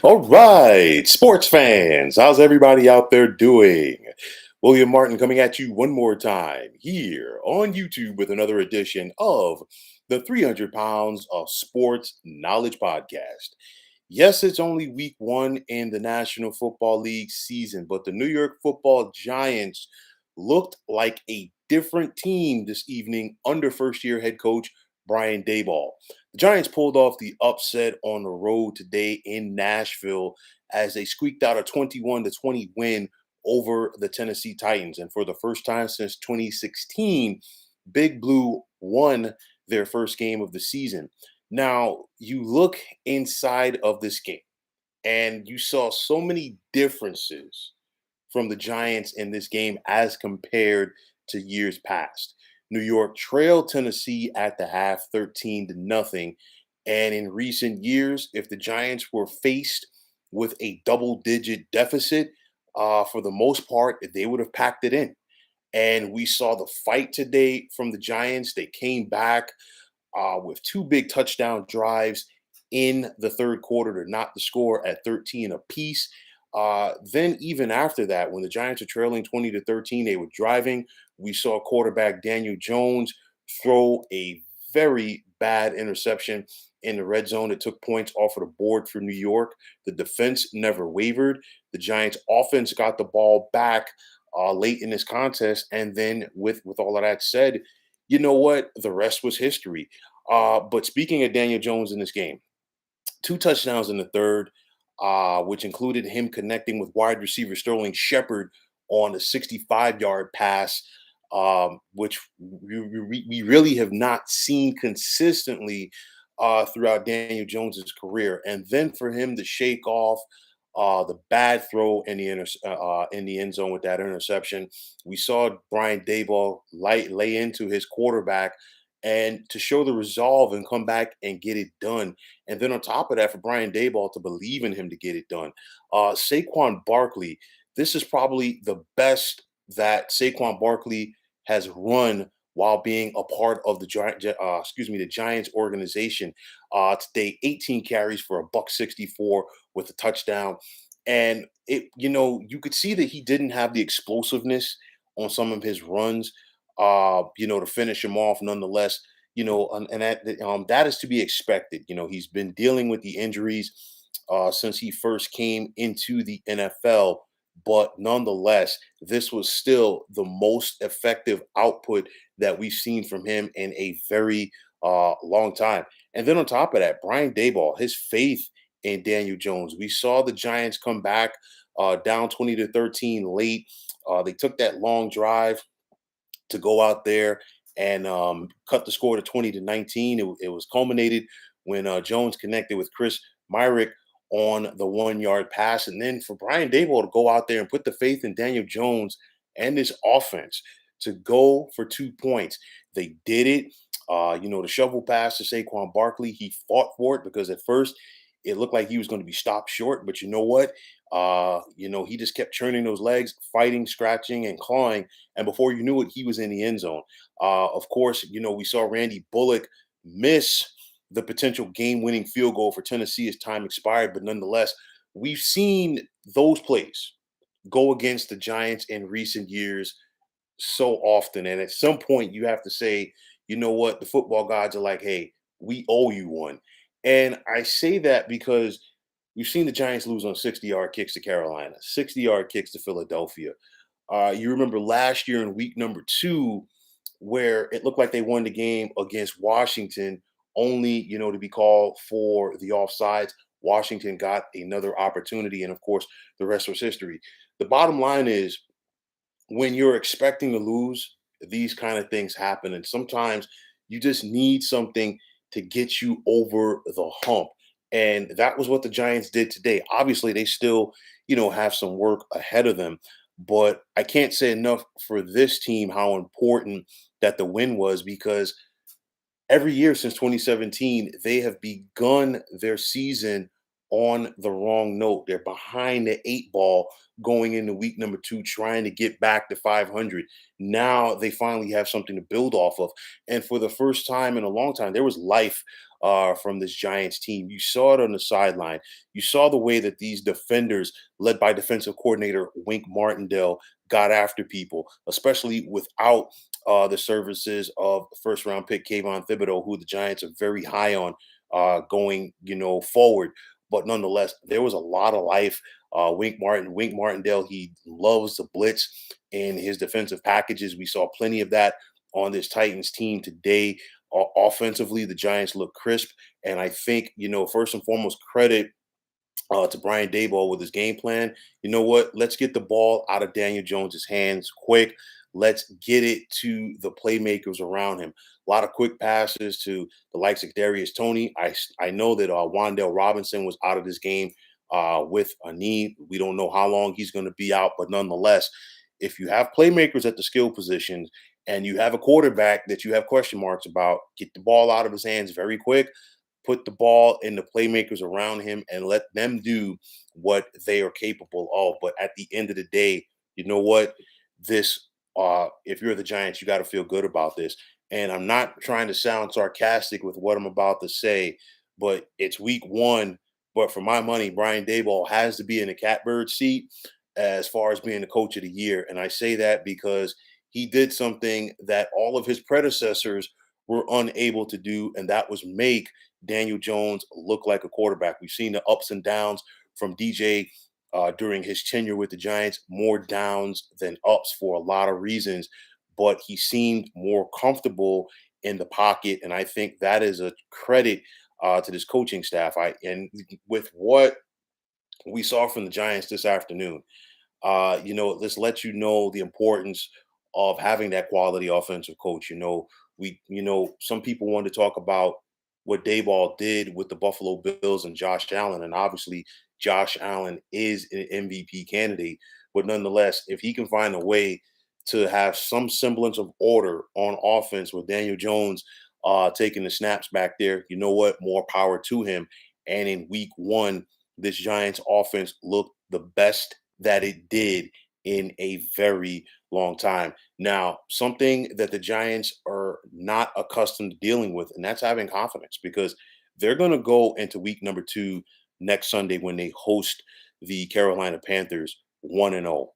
All right, sports fans, how's everybody out there doing? William Martin coming at you one more time here on YouTube with another edition of the 300 Pounds of Sports Knowledge Podcast. Yes, it's only week one in the National Football League season, but the New York Football Giants looked like a different team this evening under first year head coach Brian Daboll. The Giants pulled off the upset on the road today in Nashville as they squeaked out a 21-20 win over the Tennessee Titans. And for the first time since 2016, Big Blue won their first game of the season. Now, you look inside of this game and you saw so many differences from the Giants in this game as compared to years past. New York trailed Tennessee at the half 13 to nothing. And in recent years, if the Giants were faced with a double digit deficit, for the most part, they would have packed it in. And we saw the fight today from the Giants. They came back with two big touchdown drives in the third quarter to knock the score at 13 apiece. Then even after that, when the Giants were trailing 20-13, they were driving. We saw quarterback Daniel Jones throw a very bad interception in the red zone that took points off of the board for New York. The defense never wavered. The Giants offense got the ball back late in this contest. And then with all of that said, you know what? The rest was history. But speaking of Daniel Jones in this game, two touchdowns in the third, which included him connecting with wide receiver Sterling Shepard on a 65-yard pass, which we really have not seen consistently throughout Daniel Jones's career. And then for him to shake off the bad throw in the end zone with that interception, we saw Brian Daboll lay into his quarterback and to show the resolve and come back and get it done. And then on top of that, for Brian Daboll to believe in him to get it done. Saquon Barkley, this is probably the best that Saquon Barkley has run while being a part of the Giants organization. Today, 18 carries for a buck 64 with a touchdown. And you could see that he didn't have the explosiveness on some of his runs, to finish him off nonetheless, that is to be expected. He's been dealing with the injuries since he first came into the NFL, but nonetheless, this was still the most effective output that we've seen from him in a very long time. And then on top of that, Brian Daboll, his faith in Daniel Jones. We saw the Giants come back down 20-13 late. They took that long drive to go out there and cut the score to 20-19. It was culminated when Jones connected with Chris Myrick on the 1 yard pass. And then for Brian Daboll to go out there and put the faith in Daniel Jones and this offense to go for 2 points. They did it. The shovel pass to Saquon Barkley, he fought for it because at first it looked like he was going to be stopped short. But you know what? He just kept churning those legs, fighting, scratching, and clawing. And before you knew it, he was in the end zone. Of course, we saw Randy Bullock miss the potential game-winning field goal for Tennessee as time expired. But nonetheless, we've seen those plays go against the Giants in recent years so often. And at some point, you have to say, you know what? The football gods are like, hey, we owe you one. And I say that because we've seen the Giants lose on 60-yard kicks to Carolina, 60-yard kicks to Philadelphia. You remember last year in week number 2, where it looked like they won the game against Washington, only to be called for the offsides. Washington got another opportunity, and of course, the rest was history. The bottom line is, when you're expecting to lose, these kind of things happen, and sometimes you just need something to get you over the hump. And that was what the Giants did today. Obviously, they still, have some work ahead of them. But I can't say enough for this team how important that the win was, because every year since 2017, they have begun their season on the wrong note. They're behind the 8 ball going into week number 2, trying to get back to 500. Now they finally have something to build off of. And for the first time in a long time, there was life from this Giants team. You saw it on the sideline. You saw the way that these defenders, led by defensive coordinator Wink Martindale, got after people, especially without the services of first round pick Kayvon Thibodeau, who the Giants are very high on going, forward. But nonetheless, there was a lot of life. Wink Martindale, he loves the blitz in his defensive packages. We saw plenty of that on this Titans team today. Offensively, the Giants look crisp, and I think first and foremost, credit to Brian Daboll with his game plan. You know what? Let's get the ball out of Daniel Jones's hands quick. Let's get it to the playmakers around him. A lot of quick passes to the likes of Darius Toney. I know that Wandale Robinson was out of this game with a knee. We don't know how long he's going to be out, but nonetheless, if you have playmakers at the skill positions and you have a quarterback that you have question marks about, get the ball out of his hands very quick, put the ball in the playmakers around him and let them do what they are capable of. But at the end of the day, you know what? This if you're the Giants, you got to feel good about this. And I'm not trying to sound sarcastic with what I'm about to say, but it's week one. But for my money, Brian Daboll has to be in the catbird seat as far as being the coach of the year. And I say that because he did something that all of his predecessors were unable to do, and that was make Daniel Jones look like a quarterback. We've seen the ups and downs from DJ during his tenure with the Giants, more downs than ups for a lot of reasons, but he seemed more comfortable in the pocket, and I think that is a credit to this coaching staff. And with what we saw from the Giants this afternoon, this lets you know the importance of having that quality offensive coach. Some people want to talk about what Dayball did with the Buffalo Bills and Josh Allen, and obviously Josh Allen is an MVP candidate. But nonetheless, if he can find a way to have some semblance of order on offense with Daniel Jones taking the snaps back there, you know what? More power to him. And in week one, this Giants offense looked the best that it did in a very long time. Now, something that the Giants are not accustomed to dealing with, and that's having confidence because they're going to go into week number two next Sunday when they host the Carolina Panthers 1-0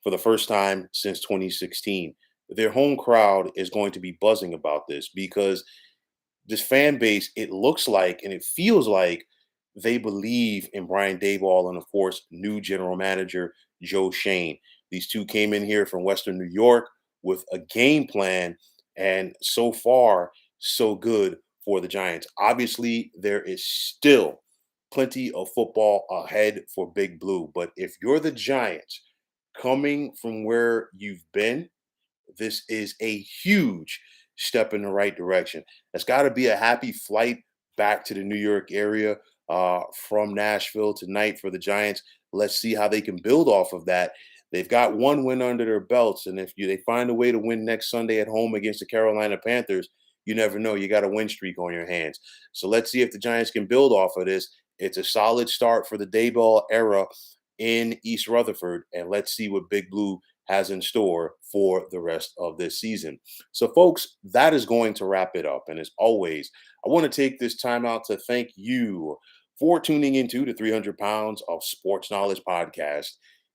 for the first time since 2016. Their home crowd is going to be buzzing about this because this fan base, it looks like and it feels like they believe in Brian Daboll and, of course, new general manager Joe Shane. These two came in here from Western New York with a game plan, and so far, so good for the Giants. Obviously, there is still plenty of football ahead for Big Blue, but if you're the Giants coming from where you've been, this is a huge step in the right direction. It's got to be a happy flight back to the New York area from Nashville tonight for the Giants. Let's see how they can build off of that. They've got one win under their belts, and if they find a way to win next Sunday at home against the Carolina Panthers, you never know. You got a win streak on your hands. So let's see if the Giants can build off of this. It's a solid start for the Dayball era in East Rutherford, and let's see what Big Blue has in store for the rest of this season. So, folks, that is going to wrap it up. And as always, I want to take this time out to thank you for tuning into the 300 Pounds of Sports Knowledge podcast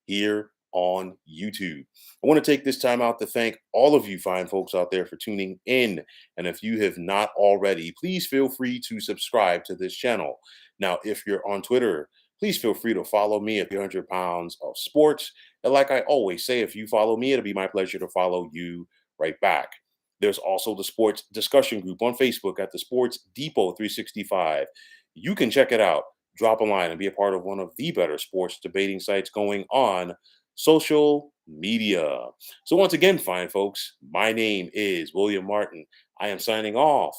here on YouTube. I want to take this time out to thank all of you fine folks out there for tuning in. And if you have not already, please feel free to subscribe to this channel. Now, if you're on Twitter, please feel free to follow me at 300 Pounds of Sports. And like I always say, if you follow me, it'll be my pleasure to follow you right back. There's also the sports discussion group on Facebook at the Sports Depot 365. You can check it out, drop a line, and be a part of one of the better sports debating sites going on social media. So once again, fine folks, my name is William Martin. I am signing off,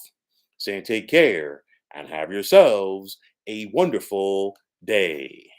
saying take care and have yourselves a wonderful day.